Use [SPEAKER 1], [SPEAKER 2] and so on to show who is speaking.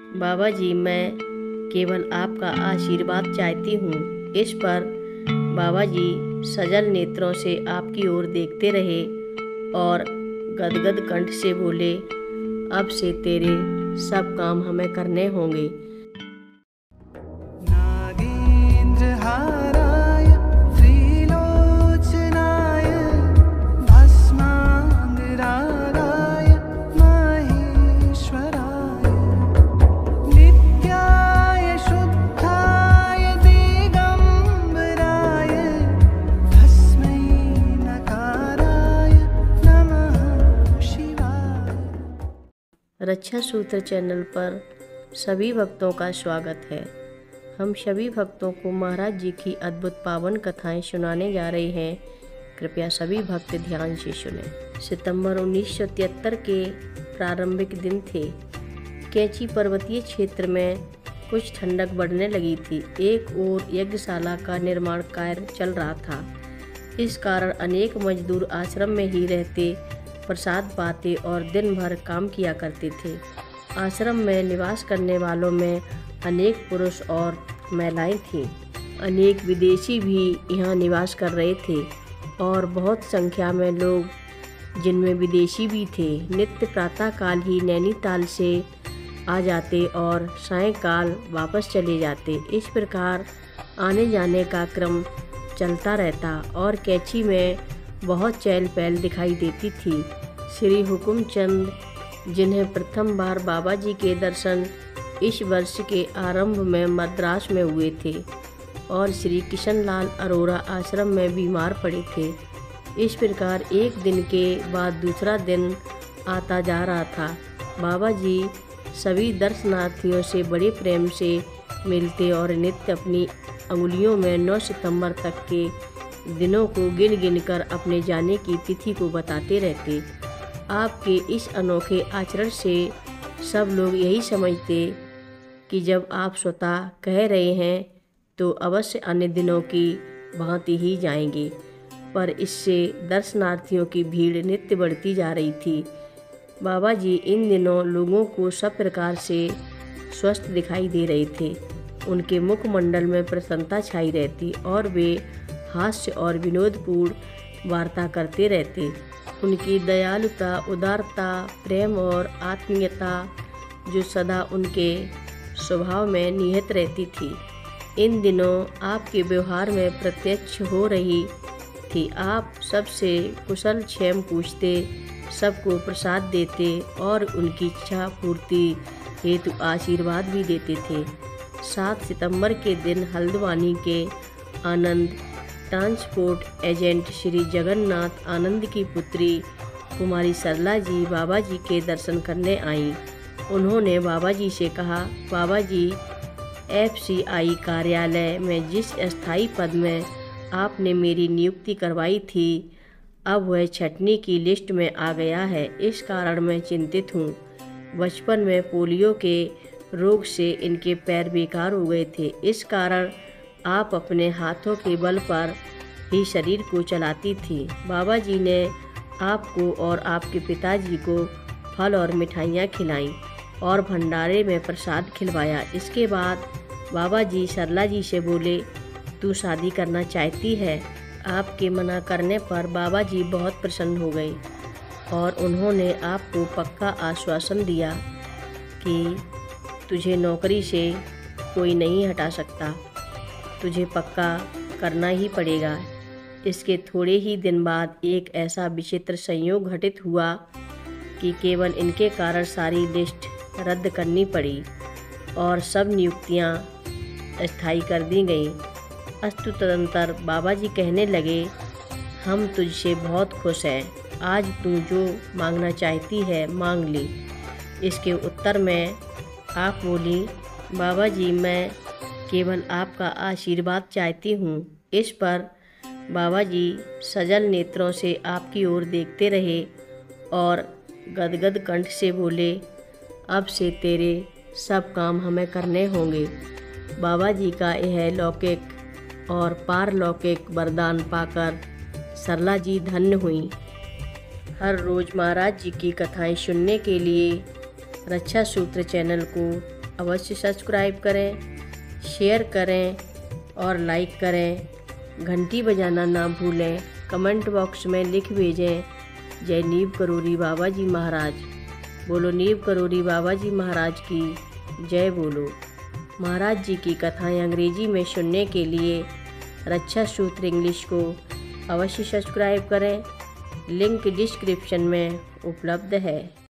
[SPEAKER 1] बाबा जी, मैं केवल आपका आशीर्वाद चाहती हूँ। इस पर बाबा जी सजल नेत्रों से आपकी ओर देखते रहे और गदगद कंठ से बोले, अब से तेरे सब काम हमें करने होंगे। रक्षा सूत्र चैनल पर सभी भक्तों का स्वागत है। हम सभी भक्तों को महाराज जी की अद्भुत पावन कथाएं सुनाने जा रहे हैं। कृपया सभी भक्त ध्यान से सुने। सितंबर 1973 के प्रारंभिक दिन थे। कैची पर्वतीय क्षेत्र में कुछ ठंडक बढ़ने लगी थी। एक ओर यज्ञशाला का निर्माण कार्य चल रहा था। इस कारण अनेक मजदूर आश्रम में ही रहते, प्रसाद पाते और दिन भर काम किया करते थे। आश्रम में निवास करने वालों में अनेक पुरुष और महिलाएं थीं। अनेक विदेशी भी यहाँ निवास कर रहे थे और बहुत संख्या में लोग, जिनमें विदेशी भी थे, नित्य प्रातःकाल ही नैनीताल से आ जाते और सायंकाल वापस चले जाते। इस प्रकार आने जाने का क्रम चलता रहता और कैची में बहुत चहल पहल दिखाई देती थी। श्री हुकुमचंद, जिन्हें प्रथम बार बाबा जी के दर्शन इस वर्ष के आरंभ में मद्रास में हुए थे, और श्री किशनलाल अरोरा आश्रम में बीमार पड़े थे। इस प्रकार एक दिन के बाद दूसरा दिन आता जा रहा था। बाबा जी सभी दर्शनार्थियों से बड़े प्रेम से मिलते और नित्य अपनी अंगुलियों में 9 सितंबर तक के दिनों को गिन गिन कर अपने जाने की तिथि को बताते रहते। आपके इस अनोखे आचरण से सब लोग यही समझते कि जब आप स्वतः कह रहे हैं तो अवश्य अन्य दिनों की भांति ही जाएंगे, पर इससे दर्शनार्थियों की भीड़ नित्य बढ़ती जा रही थी। बाबा जी इन दिनों लोगों को सब प्रकार से स्वस्थ दिखाई दे रहे थे। उनके मुखमंडल में प्रसन्नता छाई रहती और वे हास्य और विनोदपूर्ण वार्ता करते रहते। उनकी दयालुता, उदारता, प्रेम और आत्मीयता जो सदा उनके स्वभाव में निहित रहती थी, इन दिनों आपके व्यवहार में प्रत्यक्ष हो रही थी। आप सबसे कुशल क्षेम पूछते, सबको प्रसाद देते और उनकी इच्छा पूर्ति हेतु आशीर्वाद भी देते थे। 7 सितंबर के दिन हल्द्वानी के आनंद ट्रांसपोर्ट एजेंट श्री जगन्नाथ आनंद की पुत्री कुमारी सरला जी बाबा जी के दर्शन करने आईं। उन्होंने बाबा जी से कहा, बाबा जी, FCI कार्यालय में जिस स्थायी पद में आपने मेरी नियुक्ति करवाई थी, अब वह छंटनी की लिस्ट में आ गया है। इस कारण मैं चिंतित हूँ। बचपन में पोलियो के रोग से इनके पैर बेकार हो गए थे। इस कारण आप अपने हाथों के बल पर ही शरीर को चलाती थी। बाबा जी ने आपको और आपके पिताजी को फल और मिठाइयाँ खिलाईं और भंडारे में प्रसाद खिलवाया। इसके बाद बाबा जी सरला जी से बोले, तू शादी करना चाहती है? आपके मना करने पर बाबा जी बहुत प्रसन्न हो गए और उन्होंने आपको पक्का आश्वासन दिया कि तुझे नौकरी से कोई नहीं हटा सकता, तुझे पक्का करना ही पड़ेगा। इसके थोड़े ही दिन बाद एक ऐसा विचित्र संयोग घटित हुआ कि केवल इनके कारण सारी लिस्ट रद्द करनी पड़ी और सब नियुक्तियां अस्थायी कर दी गईं। अस्तु तदंतर बाबा जी कहने लगे, हम तुझसे बहुत खुश हैं। आज तू जो मांगना चाहती है मांग ली। इसके उत्तर में आप बोली, बाबा जी, मैं केवल आपका आशीर्वाद चाहती हूँ। इस पर बाबा जी सजल नेत्रों से आपकी ओर देखते रहे और गदगद कंठ से बोले, अब से तेरे सब काम हमें करने होंगे। बाबा जी का यह लौकिक और पारलौकिक वरदान पाकर सरला जी धन्य हुई। हर रोज़ महाराज जी की कथाएं सुनने के लिए रक्षा सूत्र चैनल को अवश्य सब्सक्राइब करें, शेयर करें और लाइक करें। घंटी बजाना ना भूलें। कमेंट बॉक्स में लिख भेजें, जय नीव करोली बाबा जी महाराज। बोलो नीव करोली बाबा जी महाराज की जय बोलो। महाराज जी की कथाएं अंग्रेजी में सुनने के लिए रक्षा सूत्र इंग्लिश को अवश्य सब्सक्राइब करें। लिंक डिस्क्रिप्शन में उपलब्ध है।